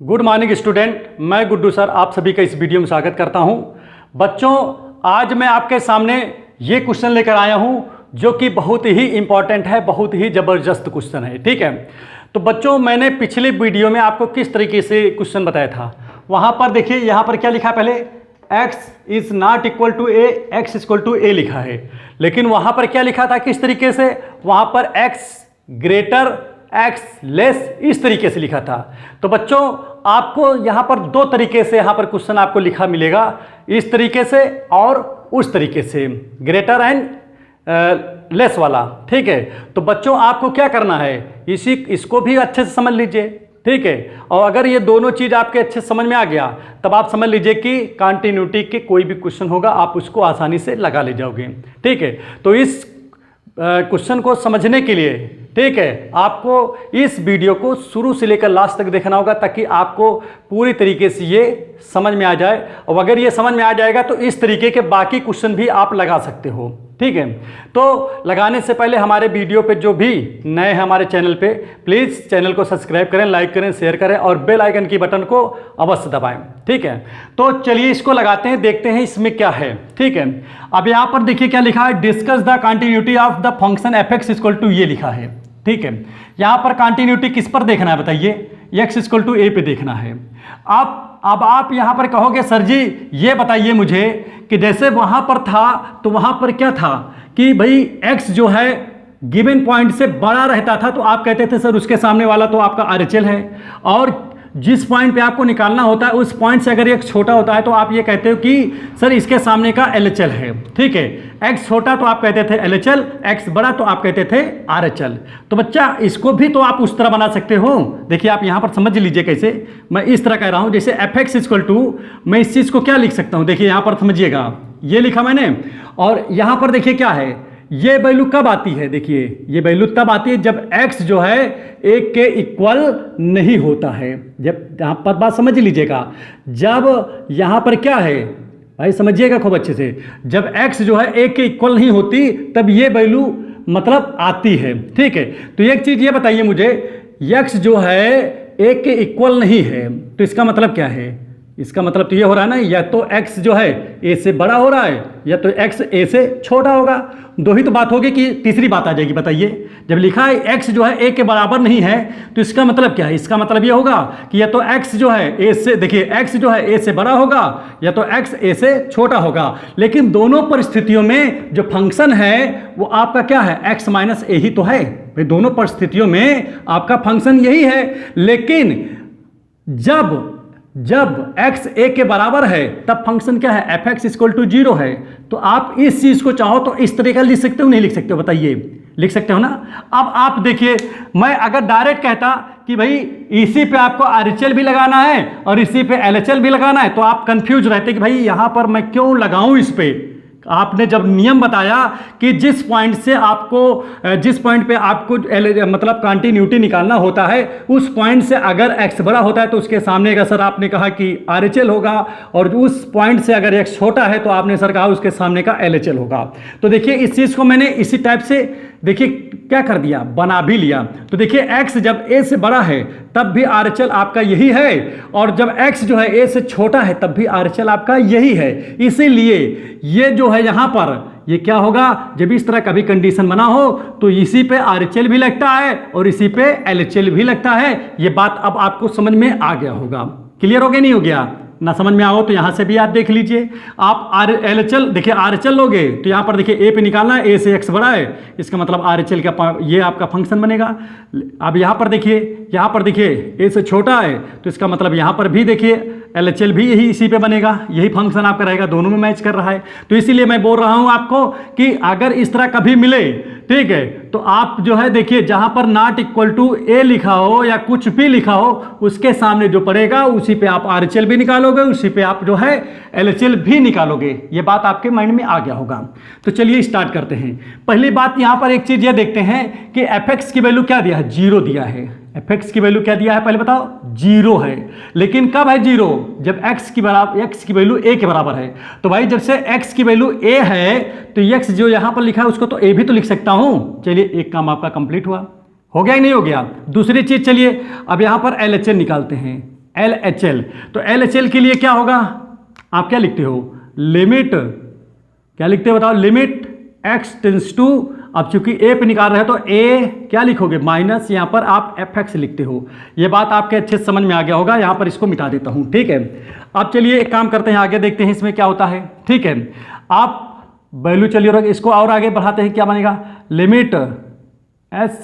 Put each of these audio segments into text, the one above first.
Good morning student, मैं Guddu sir आप सभी का इस वीडियो में स्वागत करता हूं। बच्चों, आज मैं आपके सामने ये क्वेश्चन लेकर आया हूं जो कि बहुत ही इंपॉर्टेंट है, बहुत ही ज़बरदस्त क्वेश्चन है। ठीक है, तो बच्चों मैंने पिछले वीडियो में आपको किस तरीके से क्वेश्चन बताया था। वहाँ पर देखिए, यहाँ पर क्या लिखा है, पहले x is not equal to A, x equal to A लिखा है। लेकिन वहाँ पर क्या लिखा था, किस तरीके से, वहाँ पर x ग्रेटर x लेस इस तरीके से लिखा था। तो बच्चों आपको यहाँ पर दो तरीके से यहाँ पर क्वेश्चन आपको लिखा मिलेगा, इस तरीके से और उस तरीके से, ग्रेटर एंड लेस वाला। ठीक है, तो बच्चों आपको क्या करना है, इसको भी अच्छे से समझ लीजिए। ठीक है, और अगर ये दोनों चीज़ आपके अच्छे समझ में आ गया तब आप समझ लीजिए कि कंटिन्यूटी के कोई भी क्वेश्चन होगा आप उसको आसानी से लगा ले जाओगे। ठीक है, तो इस क्वेश्चन को समझने के लिए, ठीक है, आपको इस वीडियो को शुरू से लेकर लास्ट तक देखना होगा ताकि आपको पूरी तरीके से ये समझ में आ जाए। और अगर ये समझ में आ जाएगा तो इस तरीके के बाकी क्वेश्चन भी आप लगा सकते हो। ठीक है, तो लगाने से पहले हमारे वीडियो पे जो भी नए हैं हमारे चैनल पे, प्लीज़ चैनल को सब्सक्राइब करें, लाइक करें, शेयर करें और बेल आइकन की बटन को अवश्य दबाएं। ठीक है, तो चलिए इसको लगाते हैं, देखते हैं इसमें क्या है। ठीक है, अब यहाँ पर देखिए क्या लिखा है, discuss the continuity of the function f x equal to ये लिखा है। ठीक है, यहाँ पर कंटिन्यूटी किस पर देखना है बताइए, एक्स इक्वल टू ए पे देखना है। अब आप यहाँ पर कहोगे सर जी ये बताइए मुझे कि जैसे वहाँ पर था तो वहाँ पर क्या था कि भाई x जो है गिवन पॉइंट से बड़ा रहता था तो आप कहते थे सर उसके सामने वाला तो आपका RHL है, और जिस पॉइंट पे आपको निकालना होता है उस पॉइंट से अगर x छोटा होता है तो आप ये कहते हो कि सर इसके सामने का LHL है। ठीक है, x छोटा तो आप कहते थे LHL, x बड़ा तो आप कहते थे RHL। तो बच्चा इसको भी तो आप उस तरह बना सकते हो। देखिए आप यहाँ पर समझ लीजिए कैसे, मैं इस तरह कह रहा हूँ जैसे एफ एक्स इक्वल टू, मैं इस चीज़ को क्या लिख सकता हूँ, देखिए यहाँ पर समझिएगा, ये लिखा मैंने, और यहाँ पर देखिए क्या है, ये वैल्यू कब आती है, देखिए ये वैल्यू तब आती है जब x जो है एक के इक्वल नहीं होता है। जब यहाँ पर बात समझ लीजिएगा, जब यहाँ पर क्या है भाई समझिएगा खूब अच्छे से, जब x जो है एक के इक्वल नहीं होती तब ये वैल्यू मतलब आती है। ठीक है, तो एक चीज़ ये बताइए मुझे, x जो है एक के इक्वल नहीं है तो इसका मतलब क्या है, इसका मतलब तो ये हो रहा है ना, या तो x जो है a से बड़ा हो रहा है या तो x a से छोटा होगा। दो ही तो बात होगी कि तीसरी बात आ जाएगी, बताइए। जब लिखा है x जो है a के बराबर नहीं है तो इसका मतलब क्या है, इसका मतलब ये होगा कि या तो x जो है a से, देखिए x जो है a से बड़ा होगा या तो x a से छोटा होगा। लेकिन दोनों परिस्थितियों में जो फंक्शन है वो आपका क्या है, x माइनस a ही तो है भाई, दोनों परिस्थितियों में आपका फंक्शन यही है। लेकिन जब x a के बराबर है तब फंक्शन क्या है, एफ एक्स इक्वल टू 0 है। तो आप इस चीज़ को चाहो तो इस तरीके लिख सकते हो, नहीं लिख सकते हो, बताइए, लिख सकते हो ना। अब आप देखिए, मैं अगर डायरेक्ट कहता कि भाई इसी पे आपको RHL भी लगाना है और इसी पे LHL भी लगाना है तो आप कंफ्यूज रहते कि भाई यहाँ पर मैं क्यों लगाऊँ इस पे। आपने जब नियम बताया कि जिस पॉइंट पे आपको मतलब कंटिन्यूटी निकालना होता है उस पॉइंट से अगर x बड़ा होता है तो उसके सामने का सर आपने कहा कि RHL होगा, और उस पॉइंट से अगर x छोटा है तो आपने सर कहा उसके सामने का LHL होगा। तो देखिए इस चीज़ को मैंने इसी टाइप से देखिए क्या कर दिया, बना भी लिया। तो देखिए x जब a से बड़ा है तब भी RHL आपका यही है, और जब x जो है a से छोटा है तब भी RHL आपका यही है। इसीलिए ये जो है यहाँ पर ये क्या होगा, जब इस तरह का भी कंडीशन बना हो तो इसी पे RHL भी लगता है और इसी पे LHL भी लगता है। ये बात अब आपको समझ में आ गया होगा, क्लियर हो गया, नहीं हो गया ना, समझ में आओ तो यहाँ से भी आप देख लीजिए। आप LHL देखिए, RHL लोगे तो यहाँ पर देखिए a पे निकालना है, a से x बड़ा है, इसका मतलब RHL का ये आपका फंक्शन बनेगा। अब यहाँ पर देखिए a से छोटा है तो इसका मतलब यहाँ पर भी देखिए LHL भी यही इसी पे बनेगा, यही फंक्शन आपका रहेगा, दोनों में मैच कर रहा है। तो इसीलिए मैं बोल रहा हूँ आपको कि अगर इस तरह कभी मिले, ठीक है, तो आप जो है देखिए जहाँ पर नॉट इक्वल टू a लिखा हो या कुछ भी लिखा हो उसके सामने जो पड़ेगा उसी पे आप RHL भी निकालोगे, उसी पे आप जो है LHL भी निकालोगे। ये बात आपके माइंड में आ गया होगा। तो चलिए स्टार्ट करते हैं। पहली बात यहाँ पर एक चीज़ ये देखते हैं कि एफ एक्स की वैल्यू क्या दिया है, 0 दिया है। एफ एक्स की वैल्यू क्या दिया है पहले बताओ, 0 है। लेकिन कब है 0, जब x की वैल्यू a के बराबर है। तो भाई जब से x की वैल्यू a है तो x जो यहाँ पर लिखा है उसको तो a भी तो लिख सकता हूँ। चलिए एक काम आपका कंप्लीट हुआ, हो गया ही नहीं हो गया। दूसरी चीज चलिए अब यहाँ पर LHL निकालते हैं। LHL। तो LHL के लिए क्या होगा, आप क्या लिखते हो, लिमिट, क्या लिखते हो बताओ, लिमिट x टेंस टू, अब चूंकि a पे निकाल रहे हो तो a क्या लिखोगे, माइनस, यहां पर आप fx लिखते हो। ये बात आपके अच्छे से समझ में आ गया होगा, यहां पर इसको मिटा देता हूं, ठीक है। अब चलिए एक काम करते हैं, आगे देखते हैं इसमें क्या होता है, ठीक है। आप वैल्यू चलिए और इसको और आगे बढ़ाते हैं, क्या बनेगा, लिमिट s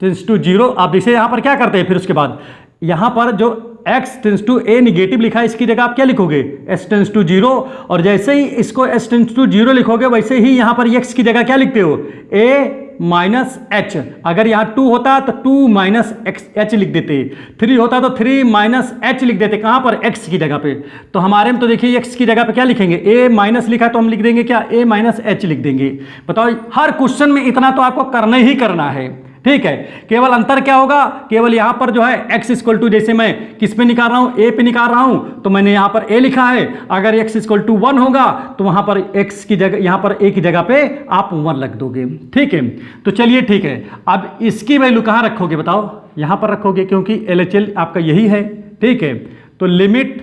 टेंस टू 0। आप इसे यहां पर क्या करते हैं, फिर उसके बाद यहां पर जो x tends to a negative लिखा है, इसकी जगह आप क्या लिखोगे, s टेंस टू 0। और जैसे ही इसको s टेंस टू 0 लिखोगे, वैसे ही यहां पर x की जगह क्या लिखते हो, a माइनस h। अगर यहां 2 होता तो 2 माइनस h लिख देते, 3 होता तो 3 माइनस h लिख देते, कहां पर, x की जगह पे। तो हमारे में तो देखिए x की जगह पे क्या लिखेंगे, a माइनस लिखा तो हम लिख देंगे क्या, a माइनस h लिख देंगे। बताओ, हर क्वेश्चन में इतना तो आपको करना ही करना है, ठीक है। केवल अंतर क्या होगा, केवल यहां पर जो है x इक्वल टू, जैसे मैं किस पे निकाल रहा हूं, a पे निकाल रहा हूं, तो मैंने यहां पर a लिखा है। अगर x इक्वल टू 1 होगा तो वहां पर x की जगह, यहां पर a की जगह पे आप 1 रख दोगे, ठीक है। तो चलिए ठीक है, अब इसकी वैल्यू कहां रखोगे बताओ, यहां पर रखोगे, क्योंकि LHL आपका यही है, ठीक है। तो लिमिट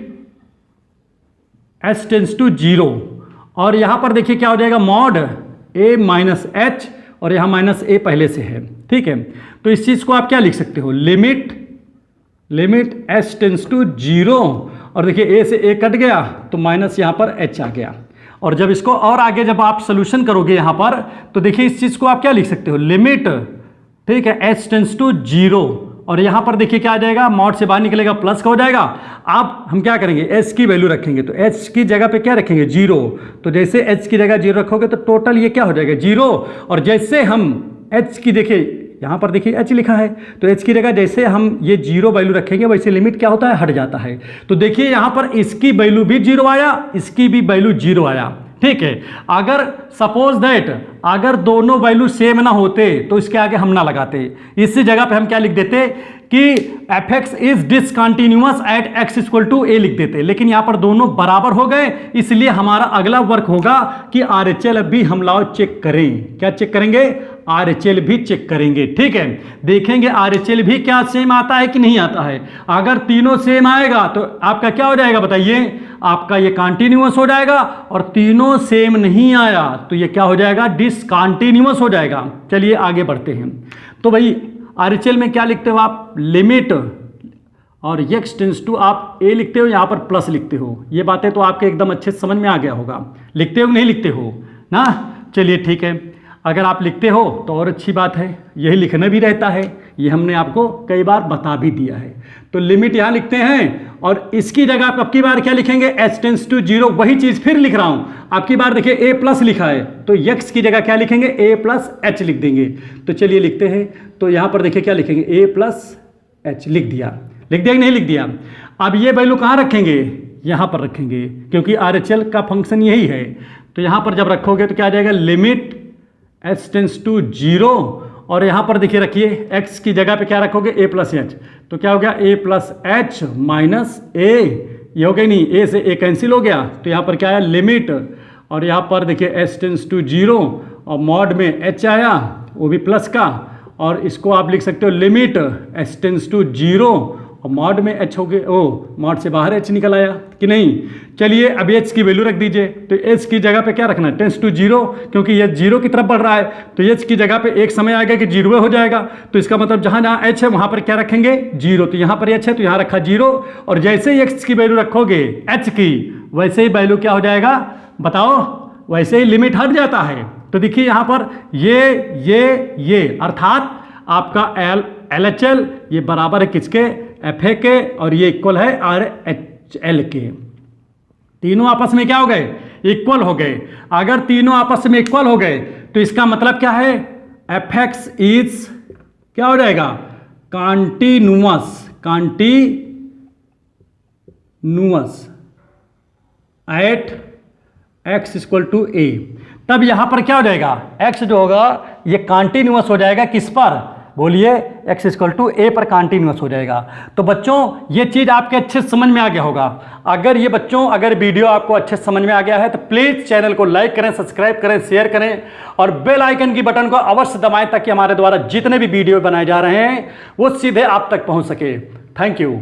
s टेंस टू 0, और यहां पर देखिए क्या हो जाएगा, मॉड a माइनस h, और यहां माइनस a पहले से है, ठीक है। तो इस चीज को आप क्या लिख सकते हो, लिमिट s टेंस टू 0, और देखिए a से a कट गया तो माइनस यहां पर h आ गया। और जब इसको और आगे जब आप सोल्यूशन करोगे यहां पर, तो देखिए इस चीज को आप क्या लिख सकते हो, लिमिट, ठीक है, s टेंस टू 0, और यहां पर देखिए क्या आ जाएगा, मॉड से बाहर निकलेगा, प्लस का हो जाएगा। अब हम क्या करेंगे, s की वैल्यू रखेंगे, तो h की जगह पे क्या रखेंगे, 0। तो जैसे h की जगह 0 रखोगे तो टोटल ये क्या हो जाएगा, 0। और जैसे हम h की, देखिए यहां पर देखिए h लिखा है, तो h की जगह जैसे हम ये 0 वैल्यू रखेंगे, वैसे लिमिट क्या होता है, हट जाता है। तो देखिए यहां पर इसकी वैल्यू भी 0 आया, इसकी भी वैल्यू 0 आया, ठीक है। अगर सपोज दैट अगर दोनों वैल्यू सेम ना होते तो इसके आगे हम ना लगाते, इसी जगह पे हम क्या लिख देते कि fx is discontinuous at x equal to a लिख देते। लेकिन यहां पर दोनों बराबर हो गए, इसलिए हमारा अगला वर्क होगा कि RHL भी हम लाओ चेक करें। क्या चेक करेंगे, RHL भी चेक करेंगे, ठीक है। देखेंगे RHL भी क्या सेम आता है कि नहीं आता है। अगर तीनों सेम आएगा तो आपका क्या हो जाएगा बताइए, आपका ये कंटिन्यूअस हो जाएगा, और तीनों सेम नहीं आया तो ये क्या हो जाएगा, डिसकंटिन्यूअस हो जाएगा। चलिए आगे बढ़ते हैं। तो भाई RHL में क्या लिखते हो आप, लिमिट, और x टेंस टू आप a लिखते हो, यहां पर प्लस लिखते हो। ये बातें तो आपके एकदम अच्छे से समझ में आ गया होगा, लिखते हो नहीं लिखते हो ना। चलिए ठीक है, अगर आप लिखते हो तो और अच्छी बात है, यही लिखना भी रहता है, ये हमने आपको कई बार बता भी दिया है। तो लिमिट यहाँ लिखते हैं, और इसकी जगह आप अबकी बार क्या लिखेंगे, h टेंस टू 0, वही चीज फिर लिख रहा हूं। आपकी बार देखिए a प्लस लिखा है, तो x की जगह क्या लिखेंगे, a प्लस h लिख देंगे। तो चलिए लिखते हैं, तो यहां पर देखिए क्या लिखेंगे, a प्लस h लिख दिया कि नहीं लिख दिया। अब ये वैल्यू कहां रखेंगे, यहां पर रखेंगे, क्योंकि RHL का फंक्शन यही है। तो यहां पर जब रखोगे तो क्या आ जाएगा, लिमिट h टेंस टू 0, और यहां पर देखिए रखिए x की जगह पे क्या रखोगे, a प्लस h। तो क्या हो गया, a plus h minus a, ये हो गया नहीं, a से a कैंसिल हो गया, तो यहां पर क्या आया, लिमिट, और यहां पर देखिए h टेंस टू 0, और मॉड में h आया, वो भी प्लस का, और इसको आप लिख सकते हो लिमिट h टेंस टू 0, और मॉड में h हो गए, ओ मॉड से बाहर h निकल आया कि नहीं। चलिए अब h की वैल्यू रख दीजिए, तो h की जगह पे क्या रखना है, टेंस टू 0, क्योंकि ये 0 की तरफ बढ़ रहा है, तो h की जगह पे एक समय आएगा कि 0 हो जाएगा। तो इसका मतलब जहां जहां h है वहां पर क्या रखेंगे, 0। तो यहां पर h है तो यहां रखा 0, और जैसे ही x की वैल्यू रखोगे h की, वैसे ही वैल्यू क्या हो जाएगा बताओ, वैसे ही लिमिट हट जाता है। तो देखिए यहां पर ये अर्थात आपका LHL ये बराबर है किसके, FA के, और ये इक्वल है RHL के। तीनों आपस में क्या हो गए, इक्वल हो गए। अगर तीनों आपस में इक्वल हो गए तो इसका मतलब क्या है, fx इज क्या हो जाएगा, continuous at x equal to a। तब यहां पर क्या हो जाएगा, x जो होगा ये कंटिन्यूअस हो जाएगा किस पर, बोलिए, x इक्वल टू a पर कंटिन्यूअस हो जाएगा। तो बच्चों ये चीज आपके अच्छे से समझ में आ गया होगा। अगर ये बच्चों अगर वीडियो आपको अच्छे से समझ में आ गया है तो प्लीज चैनल को लाइक करें, सब्सक्राइब करें, शेयर करें, और बेल आइकन की बटन को अवश्य दबाएं, ताकि हमारे द्वारा जितने भी वीडियो बनाए जा रहे हैं वो सीधे आप तक पहुंच सके। Thank you.